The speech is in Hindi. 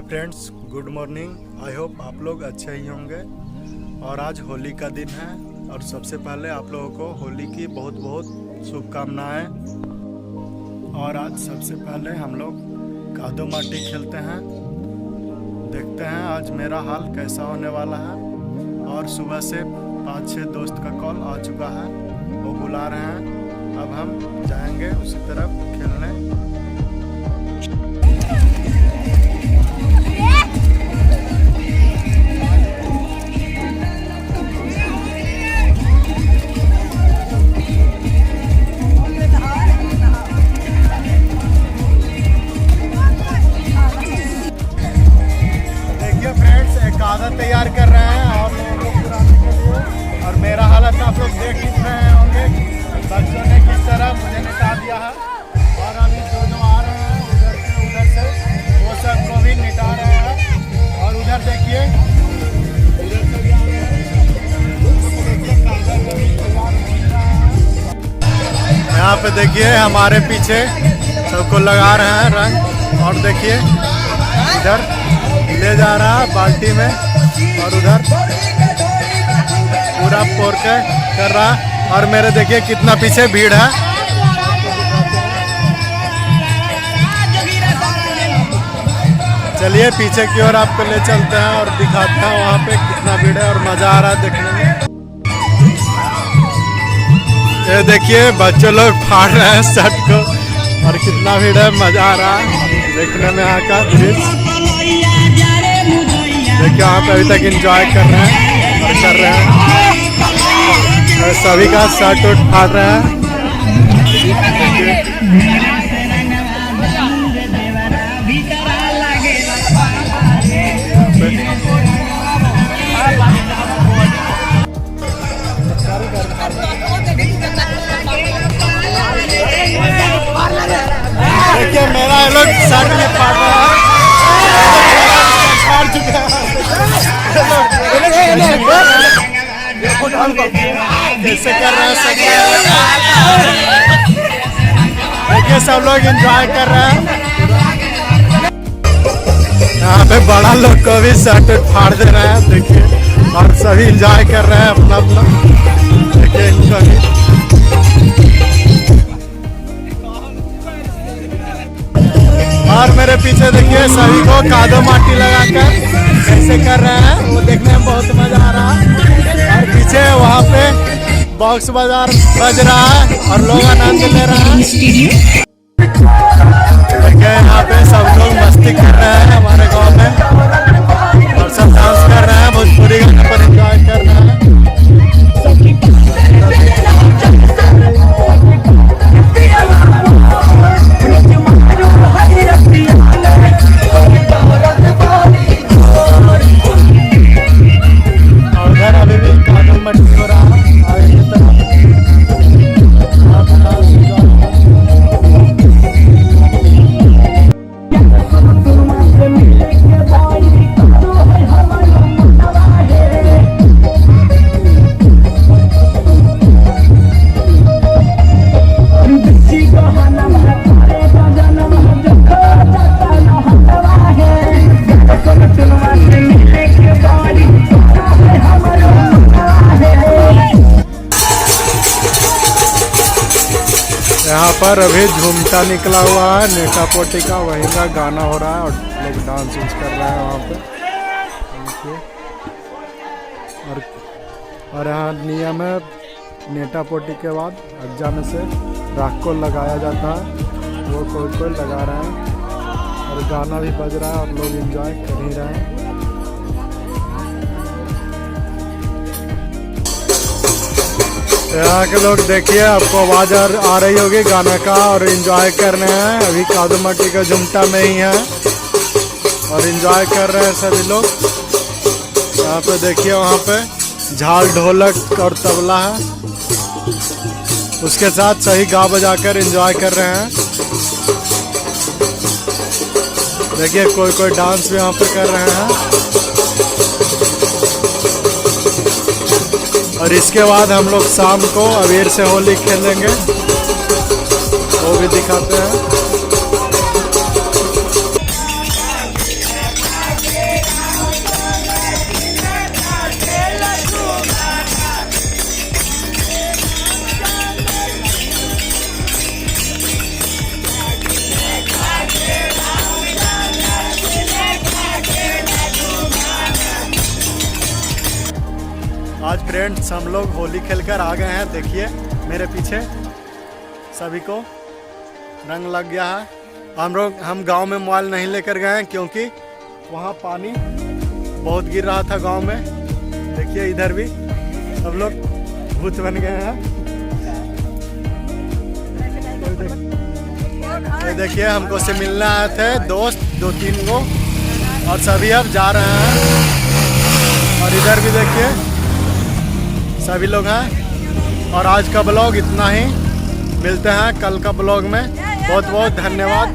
Friends, good morning. I hope आप लोग अच्छे ही होंगे। और आज होली का दिन है और सबसे पहले आप लोगों को होली की बहुत बहुत शुभकामनाएं। और आज सबसे पहले हम लोग कादो माटी खेलते हैं। देखते हैं आज मेरा हाल कैसा होने वाला है। और सुबह से 5-6 दोस्त का कॉल आ चुका है, वो बुला रहे हैं। अब हम जाएंगे उसी तरफ खेलने। तैयार कर रहे हैं और लोगों को पुराने के लिए। और मेरा हालत आप लोग देख ही रहे होंगे, बच्चों ने किस तरह मुझे निटा दिया है। और अभी जो आ रहे हैं उधर से वो सबको भी निटा रहे हैं। और उधर देखिए, उधर से भी आ रहे हैं। यहाँ पे देखिए हमारे पीछे सबको लगा रहे हैं रंग। और देखिए इधर ले जा रहा है बाल्टी में और उधर पूरा पोर के कर रहा। और मेरे देखिए कितना पीछे भीड़ है। चलिए पीछे की ओर आपको ले चलते हैं और दिखाते हैं वहाँ पे कितना भीड़ है और मजा आ रहा है देखने में। ये देखिए बच्चे लोग फाड़ रहे हैं शर्ट को और कितना भीड़ है, मजा आ रहा है देखने में। यहाँ का दृश्य देखिए, यहाँ पे अभी तक एंजॉय कर रहे हैं और कर रहे हैं। और सभी का शर्ट उट फाड़ रहे हैं। देखिए मेरा ये लोग शर्ट में फाड़ रहा है। फाड़ चुका है। कैसे कर रहे हैं सब? देखिए सब लोग एंजॉय कर रहे हैं। यहाँ पे बड़ा लोग को भी शर्ट फाड़ दे रहे हैं देखिए। और सभी एंजॉय कर रहे हैं अपना अपना। देखिए इनको भी और मेरे पीछे देखिए सभी को कादो माटी लगाकर कैसे कर रहे हैं, वो देखने में बहुत मजा आ रहा है। और पीछे वहाँ पे बॉक्स बाजार बज रहा है और लोग आनंद ले रहे हैं। देखिए यहाँ पे सब लोग मस्ती कर रहे हैं हमारे गांव में और सब डांस कर रहे हैं, भोजपुरी गाने पर एंजॉय कर रहे हैं। यहाँ पर अभी झूमता निकला हुआ है नेटा पोटी का, वहीं का गाना हो रहा है और लोग डांस उंस कर रहे हैं वहाँ पे। और यहाँ नियम है, नेटा पोटी के बाद अज्जा में से राख को लगाया जाता है, वो कोई लगा रहे हैं और गाना भी बज रहा है और लोग एंजॉय कर ही रहे हैं। यहाँ के लोग देखिए आपको आवाज आ रही होगी गाना का और एंजॉय कर रहे हैं। अभी कादो माटी का झुमटा में ही है और एंजॉय कर रहे हैं सभी लोग। यहाँ पे देखिए वहाँ पे झाल ढोलक और तबला है, उसके साथ सही गा बजाकर एंजॉय कर रहे हैं। देखिए कोई डांस भी यहाँ पे कर रहे हैं। और इसके बाद हम लोग शाम को अबीर से होली खेलेंगे, वो भी दिखाते हैं। फ्रेंड्स, हम लोग होली खेलकर आ गए हैं। देखिए मेरे पीछे सभी को रंग लग गया है। हम गांव में मोबाइल नहीं लेकर गए हैं क्योंकि वहाँ पानी बहुत गिर रहा था गांव में। देखिए इधर भी सब लोग भूत बन गए हैं। तो देखिए हमको से मिलने आए थे दोस्त 2-3 गो, और सभी अब जा रहे हैं। और इधर भी देखिए सभी लोग हैं। और आज का ब्लॉग इतना ही, मिलते हैं कल का ब्लॉग में। बहुत बहुत धन्यवाद।